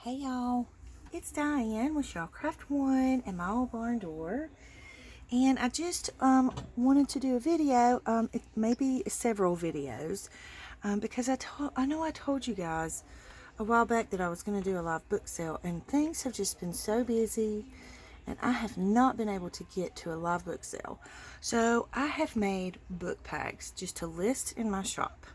Hey y'all, it's Diane with Shawcraft One and my old barn door, and I just wanted to do a video, maybe several videos, because I know I told you guys a while back that I was going to do a live book sale, and things have just been so busy, and I have not been able to get to a live book sale. So I have made book packs just to list in my shop.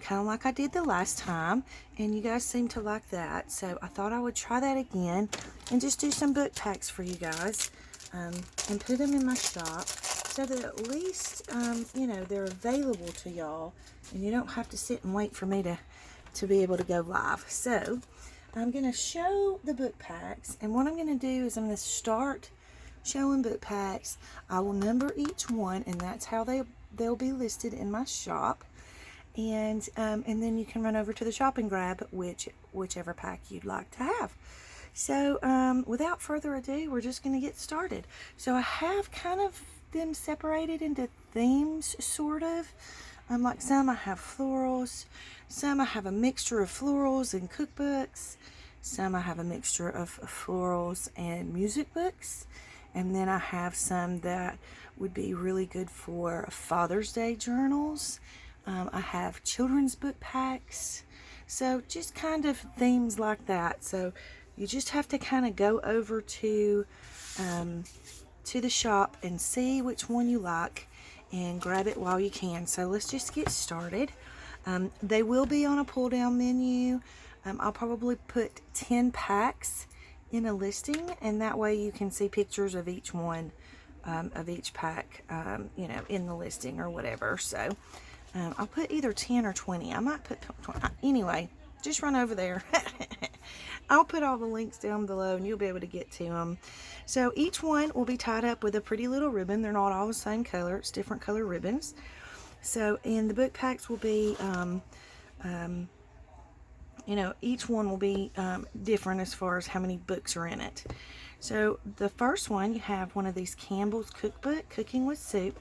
Kind of like I did the last time, and you guys seem to like that, so I thought I would try that again and just do some book packs for you guys, and put them in my shop so that at least you know, they're available to y'all and you don't have to sit and wait for me to be able to go live. So I'm going to show the book packs, and what I'm going to do is I'm going to start showing book packs. I will number each one, and that's how they'll be listed in my shop. And then you can run over to the shop and grab whichever pack you'd like to have. So without further ado, we're just going to get started. So I have kind of them separated into themes, sort of. Like some I have florals, some I have a mixture of florals and cookbooks, some I have a mixture of florals and music books, and then I have some that would be really good for Father's Day journals. I have children's book packs, so just kind of themes like that. So you just have to kind of go over to the shop and see which one you like and grab it while you can. So let's just get started. They will be on a pull down menu. I'll probably put 10 packs in a listing, and that way you can see pictures of each one, of each pack, you know, in the listing or whatever. So I'll put either 10 or 20. I might put 20. Anyway, just run over there. I'll put all the links down below and you'll be able to get to them. So each one will be tied up with a pretty little ribbon. They're not all the same color. It's different color ribbons. So, and the book packs will be, you know, each one will be different as far as how many books are in it. So the first one, you have one of these Campbell's Cookbook, Cooking with Soup.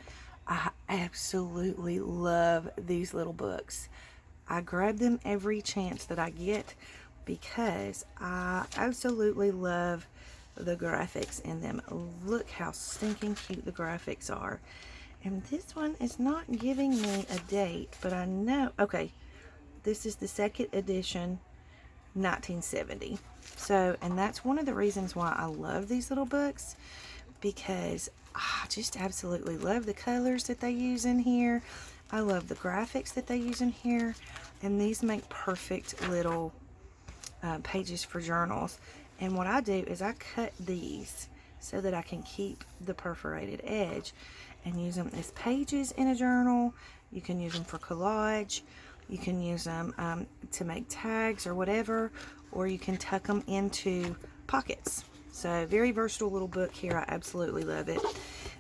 I absolutely love these little books. I grab them every chance that I get because I absolutely love the graphics in them. Look how stinking cute the graphics are. And this one is not giving me a date, but I know, okay, this is the second edition, 1970. So, and that's one of the reasons why I love these little books, because I just absolutely love the colors that they use in here. I love the graphics that they use in here, and these make perfect little pages for journals. And what I do is I cut these so that I can keep the perforated edge and use them as pages in a journal. You can use them for collage. You can use them to make tags or whatever, or you can tuck them into pockets. So very versatile little book here. I absolutely love it.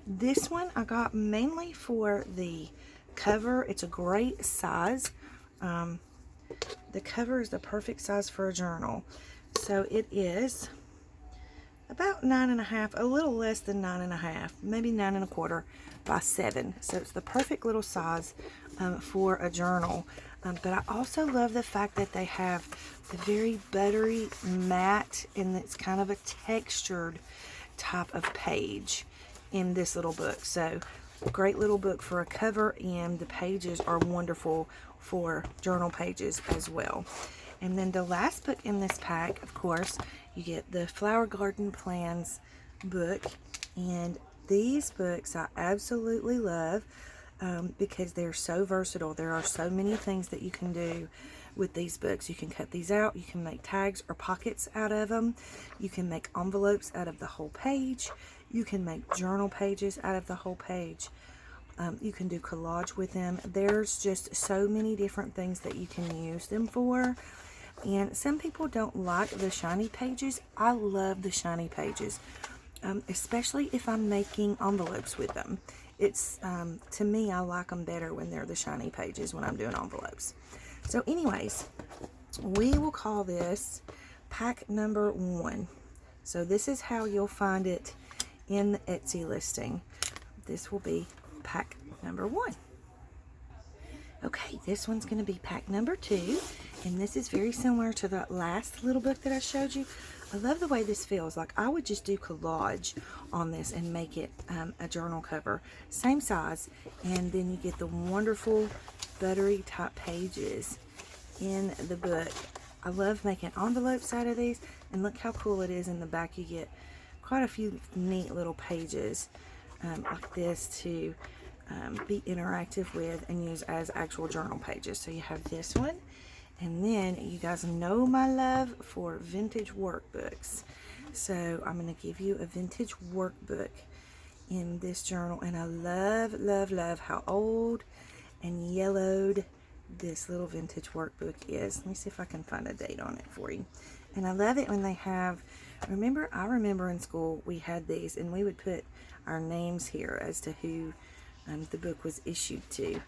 This one I got mainly for the cover. It's a great size. The cover is the perfect size for a journal. So it is about 9.5, a little less than 9.5, maybe 9.25 by 7. So it's the perfect little size for a journal. But I also love the fact that they have the very buttery matte, and it's kind of a textured type of page in this little book. So great little book for a cover, and the pages are wonderful for journal pages as well. And then the last book in this pack, of course, you get the Flower Garden Plans book. And these books I absolutely love because they're so versatile. There are so many things that you can do with these books. You can cut these out. You can make tags or pockets out of them. You can make envelopes out of the whole page. You can make journal pages out of the whole page. You can do collage with them. There's just so many different things that you can use them for. And some people don't like the shiny pages. I love the shiny pages, especially if I'm making envelopes with them. It's to me, I like them better when they're the shiny pages when I'm doing envelopes. So anyways, we will call this pack number 1. So this is how you'll find it in the Etsy listing. This will be pack number 1. Okay, this one's going to be pack number 2, And this is very similar to that last little book that I showed you. I love the way this feels. Like I would just do collage on this and make it a journal cover. Same size. And then you get the wonderful buttery type pages in the book. I love making envelopes out of these. And look how cool it is in the back. You get quite a few neat little pages like this to be interactive with and use as actual journal pages. So you have this one. And then you guys know my love for vintage workbooks. So I'm going to give you a vintage workbook in this journal. And I love, love, love how old and yellowed this little vintage workbook is. Let me see if I can find a date on it for you. And I love it when they have, I remember in school we had these and we would put our names here as to who the book was issued to.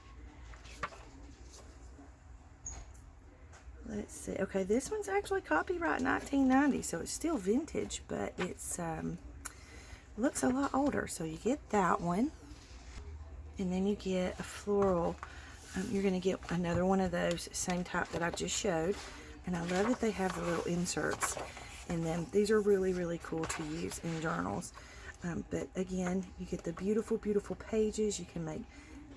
Let's see. Okay, this one's actually copyright 1990, so it's still vintage, but it's looks a lot older. So you get that one, and then you get a floral. You're going to get another one of those, same type that I just showed. And I love that they have the little inserts in them. These are really, really cool to use in journals. But again, you get the beautiful, beautiful pages. You can make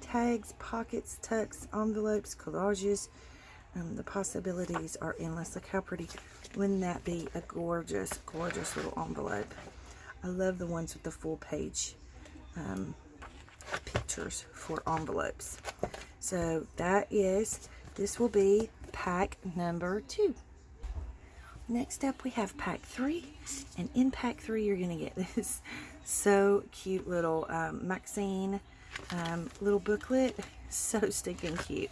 tags, pockets, tucks, envelopes, collages. The possibilities are endless. Look how pretty. Wouldn't that be a gorgeous, gorgeous little envelope? I love the ones with the full page pictures for envelopes. So this will be pack number 2. Next up we have pack 3. And in pack 3 you're going to get this so cute little Maxine little booklet. So stinking cute.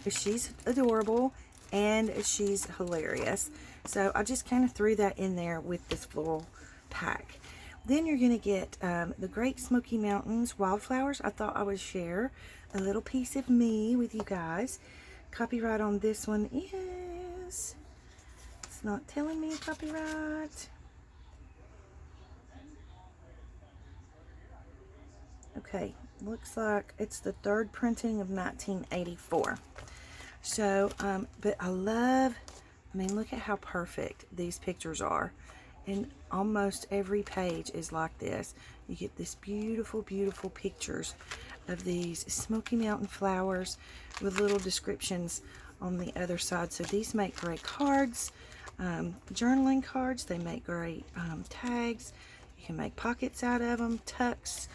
She's adorable and she's hilarious. So I just kind of threw that in there with this floral pack. Then you're going to get the Great Smoky Mountains Wildflowers. I thought I would share a little piece of me with you guys. Copyright on this one is, it's not telling me copyright. Okay, looks like it's the 3rd printing of 1984. So, but I mean, look at how perfect these pictures are. And almost every page is like this. You get this beautiful, beautiful pictures of these Smoky Mountain flowers with little descriptions on the other side. So these make great cards, journaling cards. They make great tags. You can make pockets out of them, tucks.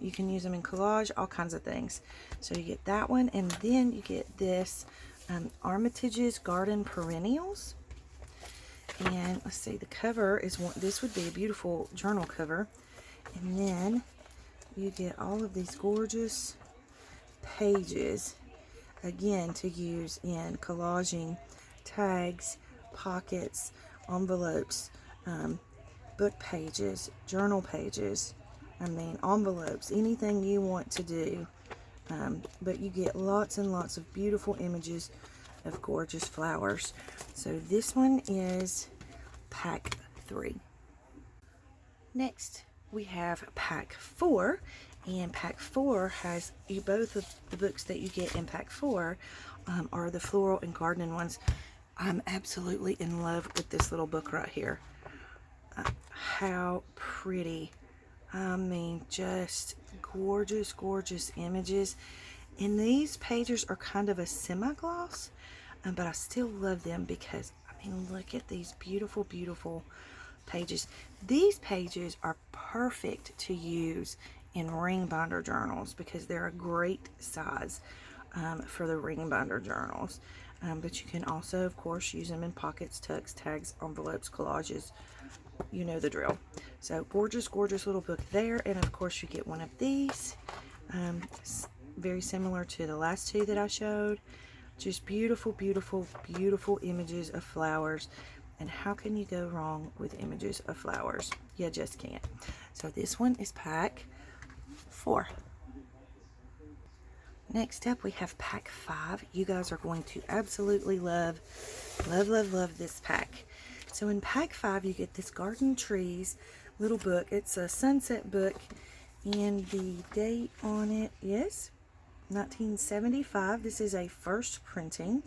You can use them in collage, all kinds of things. So you get that one, and then you get this Armitage's Garden Perennials. And let's see, the cover is one. This would be a beautiful journal cover. And then you get all of these gorgeous pages, again, to use in collaging, tags, pockets, envelopes, book pages, journal pages. I mean, envelopes, anything you want to do. But you get lots and lots of beautiful images of gorgeous flowers. So this one is pack 3. Next, we have pack 4. And pack 4 has both of the books that you get in pack 4 are the floral and gardening ones. I'm absolutely in love with this little book right here. How pretty. I mean, just gorgeous, gorgeous images. And these pages are kind of a semi-gloss, but I still love them because, I mean, look at these beautiful, beautiful pages. These pages are perfect to use in ring binder journals because they're a great size for the ring binder journals. But you can also, of course, use them in pockets, tucks, tags, envelopes, collages. You know the drill. So gorgeous, gorgeous little book there. And of course you get one of these. Very similar to the last 2 that I showed. Just beautiful, beautiful, beautiful images of flowers. And how can you go wrong with images of flowers? You just can't. So this one is pack 4. Next up we have pack 5. You guys are going to absolutely love, love, love, love this pack. So in pack 5 you get this Garden Trees little book. It's a sunset book and the date on it is 1975. This is a 1st printing.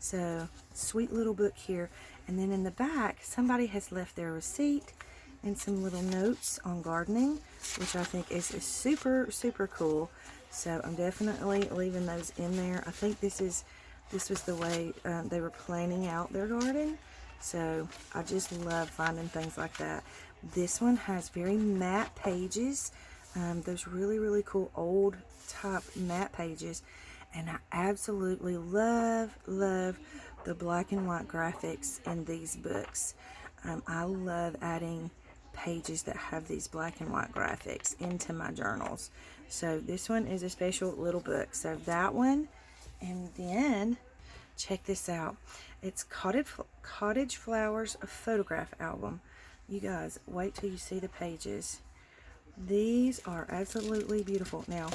So sweet little book here. And then in the back, somebody has left their receipt and some little notes on gardening, which I think is super, super cool. So I'm definitely leaving those in there. I think this was the way they were planning out their garden. So I just love finding things like that. This one has very matte pages. Those really, really cool old type matte pages. And I absolutely love the black and white graphics in these books. I love adding pages that have these black and white graphics into my journals. So this one is a special little book. So that one, and then check this out. It's Cottage Flowers, a photograph album. You guys, wait till you see the pages. These are absolutely beautiful. Now,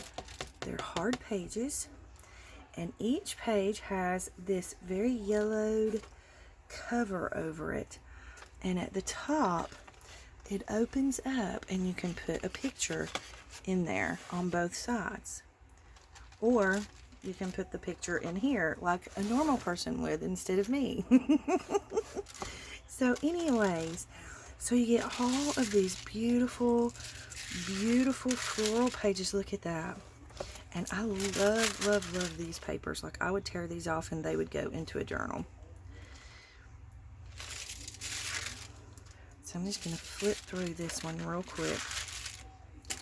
they're hard pages, and each page has this very yellowed cover over it. And at the top, it opens up and you can put a picture in there on both sides. Or you can put the picture in here like a normal person would instead of me. So anyways, so you get all of these beautiful, beautiful floral pages. Look at that. And I love these papers. Like, I would tear these off and they would go into a journal. So I'm just going to flip through this one real quick.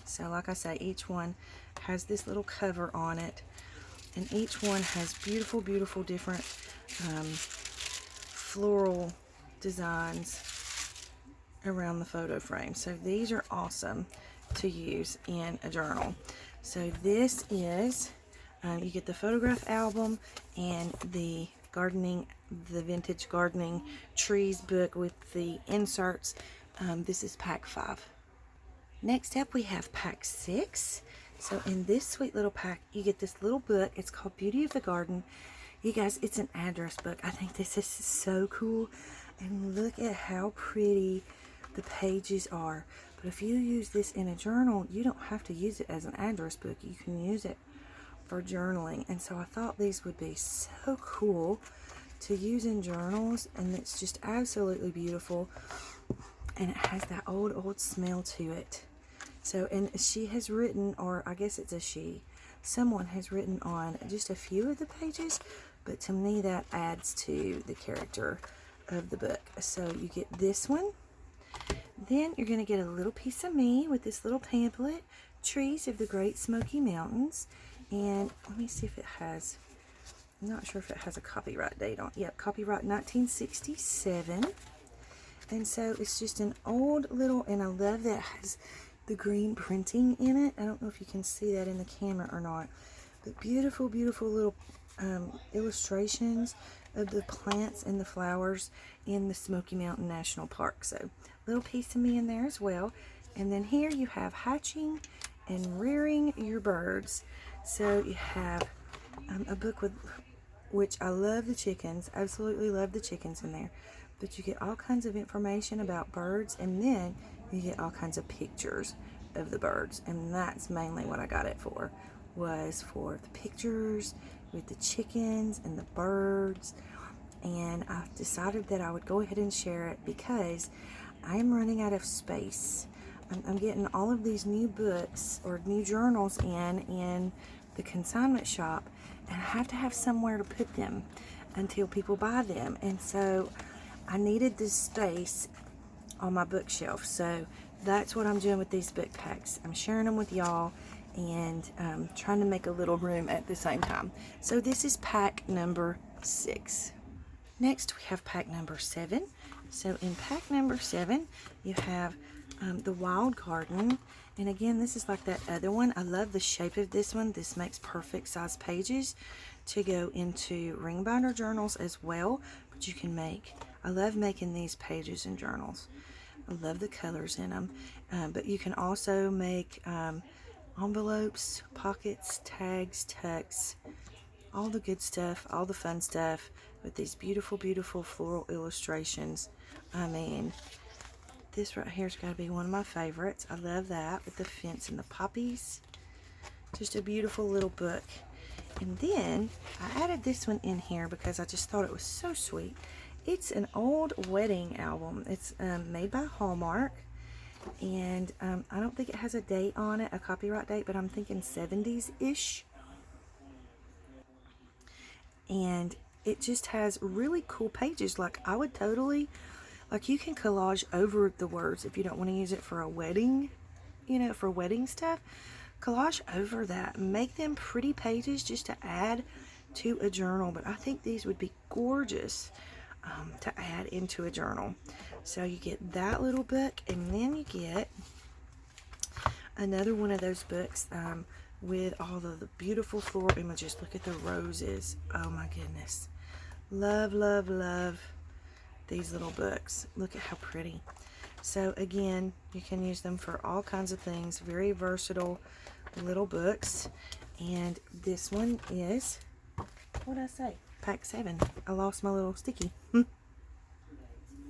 So like I say, each one has this little cover on it. And each one has beautiful, beautiful different floral designs around the photo frame. So these are awesome to use in a journal. So this is, you get the photograph album and the vintage gardening trees book with the inserts. This is pack 5. Next up we have pack 6. So in this sweet little pack, you get this little book. It's called Beauty of the Garden. You guys, it's an address book. I think this is so cool. And look at how pretty the pages are. But if you use this in a journal, you don't have to use it as an address book. You can use it for journaling. And so I thought these would be so cool to use in journals. And it's just absolutely beautiful. And it has that old smell to it. So, and she has written, or I guess it's a she, someone has written on just a few of the pages, but to me that adds to the character of the book. So you get this one. Then you're going to get a little piece of me with this little pamphlet, Trees of the Great Smoky Mountains. And let me see if it has, I'm not sure if it has a copyright date on it. Yep, copyright 1967. And so it's just an old little, and I love that it has the green printing in it. I don't know if you can see that in the camera or not, but beautiful, beautiful little illustrations of the plants and the flowers in the Smoky Mountain National Park. So little piece of me in there as well. And then here you have hatching and rearing your birds. So you have a book with, which I love the chickens, absolutely love the chickens in there. But you get all kinds of information about birds, and then you get all kinds of pictures of the birds. And that's mainly what I got it for, was for the pictures with the chickens and the birds. And I decided that I would go ahead and share it because I am running out of space. I'm getting all of these new books or new journals in the consignment shop, and I have to have somewhere to put them until people buy them. And so I needed this space on my bookshelf. So that's what I'm doing with these book packs. I'm sharing them with y'all and trying to make a little room at the same time. So this is pack number 6. Next we have pack number 7. So in pack number 7 you have the Wild Garden. And again, this is like that other one. I love the shape of this one. This makes perfect size pages to go into ring binder journals as well. But you can make, I love making these pages in journals. I love the colors in them. But you can also make envelopes, pockets, tags, tucks, all the good stuff, all the fun stuff with these beautiful, beautiful floral illustrations. I mean, this right here's got to be one of my favorites. I love that with the fence and the poppies. Just a beautiful little book. And then I added this one in here because I just thought it was so sweet. It's an old wedding album. It's made by Hallmark. And I don't think it has a date on it, a copyright date, but I'm thinking 70s-ish. And it just has really cool pages. Like, I would totally, like, you can collage over the words if you don't want to use it for a wedding, you know, for wedding stuff. Collage over that. Make them pretty pages just to add to a journal. But I think these would be gorgeous to add into a journal. So you get that little book, and then you get another one of those books with all of the beautiful floral images. Look at the roses. Oh my goodness. Love, love, love these little books. Look at how pretty. So again, you can use them for all kinds of things. Very versatile little books. And this one is, what did I say? Pack 7. I lost my little sticky.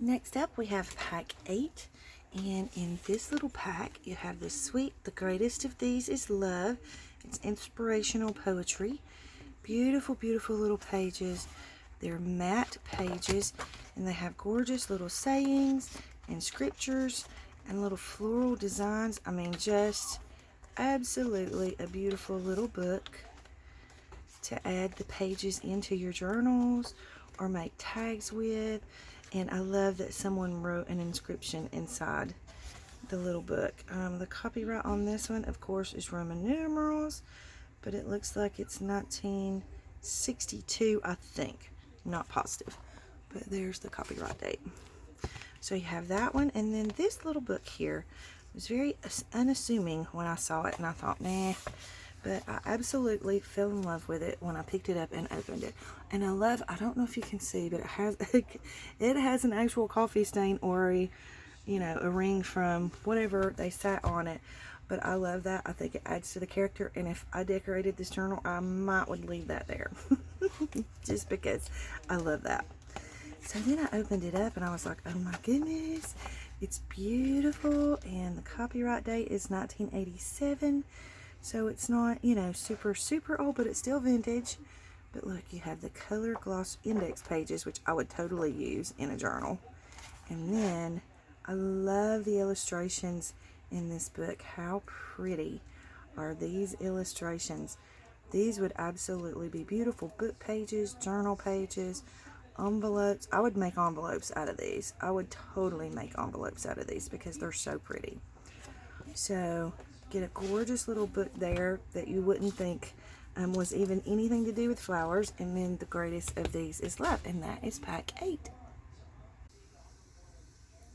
Next up we have pack 8. And in this little pack you have the sweet, the greatest of these is love. It's inspirational poetry. Beautiful, beautiful little pages. They're matte pages, and they have gorgeous little sayings and scriptures and little floral designs. I mean, just absolutely a beautiful little book to add the pages into your journals or make tags with. And I love that someone wrote an inscription inside the little book. The copyright on this one, of course, is Roman numerals, but it looks like it's 1962, I think. Not positive, but there's the copyright date. So you have that one, and then this little book here was very unassuming when I saw it, and I thought, nah. But I absolutely fell in love with it when I picked it up and opened it. And I love, I don't know if you can see, but it has an actual coffee stain or a, you know, a ring from whatever they sat on it. But I love that. I think it adds to the character. And if I decorated this journal, I would leave that there. Just because I love that. So then I opened it up and I was like, oh my goodness. It's beautiful. And the copyright date is 1987. So it's not, you know, super, super old, but it's still vintage. But look, you have the color gloss index pages, which I would totally use in a journal. And then I love the illustrations in this book. How pretty are these illustrations? These would absolutely be beautiful book pages, journal pages, envelopes. I would make envelopes out of these. I would totally make envelopes out of these because they're so pretty. So get a gorgeous little book there that you wouldn't think was even anything to do with flowers. And then the greatest of these is love, and that is pack 8.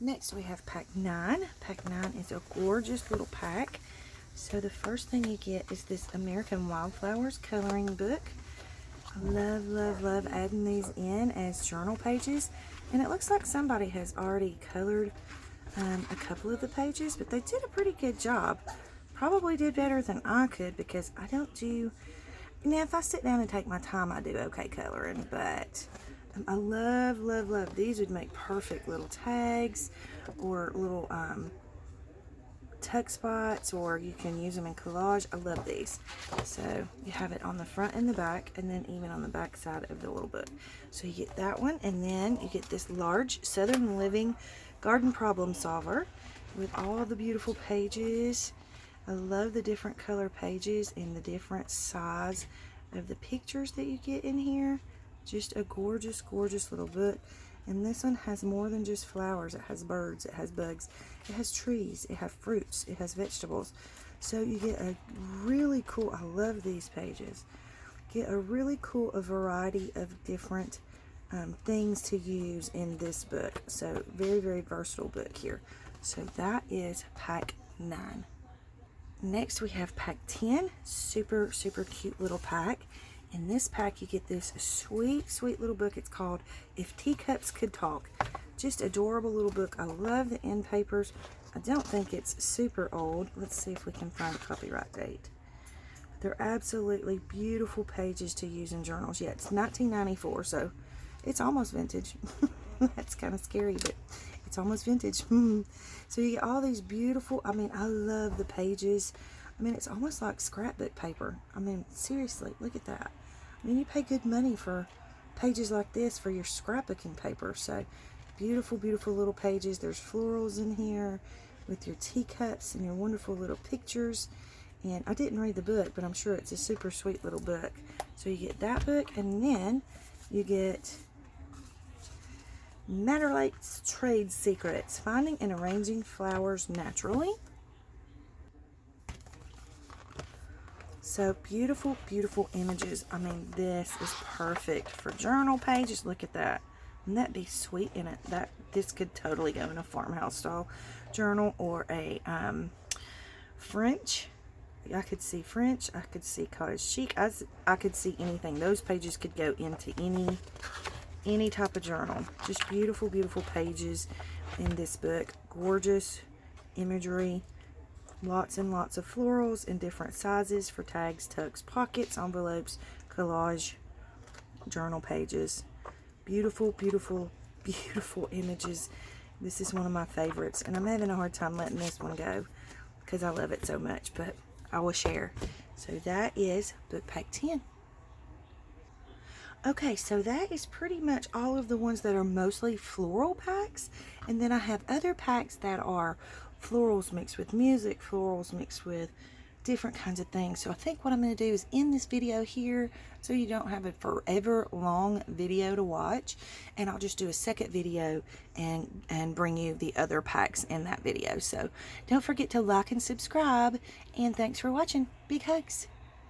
Next we have pack 9. Pack 9 is a gorgeous little pack. So the first thing you get is this American Wildflowers coloring book. I love, love, love adding these in as journal pages. And it looks like somebody has already colored a couple of the pages, but they did a pretty good job. Probably did better than I could because I don't do, now if I sit down and take my time, I do okay coloring, but I love, love, love. These would make perfect little tags or little tuck spots, or you can use them in collage. I love these. So you have it on the front and the back, and then even on the back side of the little book. So you get that one, and then you get this large Southern Living Garden Problem Solver with all the beautiful pages. I love the different color pages and the different size of the pictures that you get in here. Just a gorgeous, gorgeous little book. And this one has more than just flowers. It has birds, it has bugs, it has trees, it has fruits, it has vegetables. So you get a really cool, I love these pages. Get a really cool variety of different things to use in this book. So very, very versatile book here. So that is pack 9. Next we have pack 10. Super, super cute little pack. In this pack you get this sweet, sweet little book. It's called If Teacups Could Talk. Just adorable little book. I love the end papers. I don't think it's super old. Let's see if we can find a copyright date. They're absolutely beautiful pages to use in journals. Yeah, it's 1994, so it's almost vintage. That's kind of scary, but it's almost vintage. So you get all these beautiful, I mean, I love the pages. I mean, it's almost like scrapbook paper. I mean, seriously, look at that. And you pay good money for pages like this for your scrapbooking paper. So beautiful, beautiful little pages. There's florals in here with your teacups and your wonderful little pictures. And I didn't read the book, but I'm sure it's a super sweet little book. So you get that book, and then you get Madder Lake's Trade Secrets, Finding and Arranging Flowers Naturally. So beautiful, beautiful images. I mean, this is perfect for journal pages. Look at that. Wouldn't that be sweet in it? This could totally go in a farmhouse style journal, or a French. I could see French. I could see cottage chic. I could see anything. Those pages could go into any type of journal. Just beautiful, beautiful pages in this book. Gorgeous imagery. Lots and lots of florals in different sizes for tags, tucks, pockets, envelopes, collage, journal pages. Beautiful, beautiful, beautiful images. This is one of my favorites, and I'm having a hard time letting this one go because I love it so much, but I will share. So that is book pack 10. Okay, so that is pretty much all of the ones that are mostly floral packs. And then I have other packs that are florals mixed with music, florals mixed with different kinds of things. So I think what I'm going to do is end this video here so you don't have a forever long video to watch. And I'll just do a second video and bring you the other packs in that video. So don't forget to like and subscribe. And thanks for watching. Big hugs.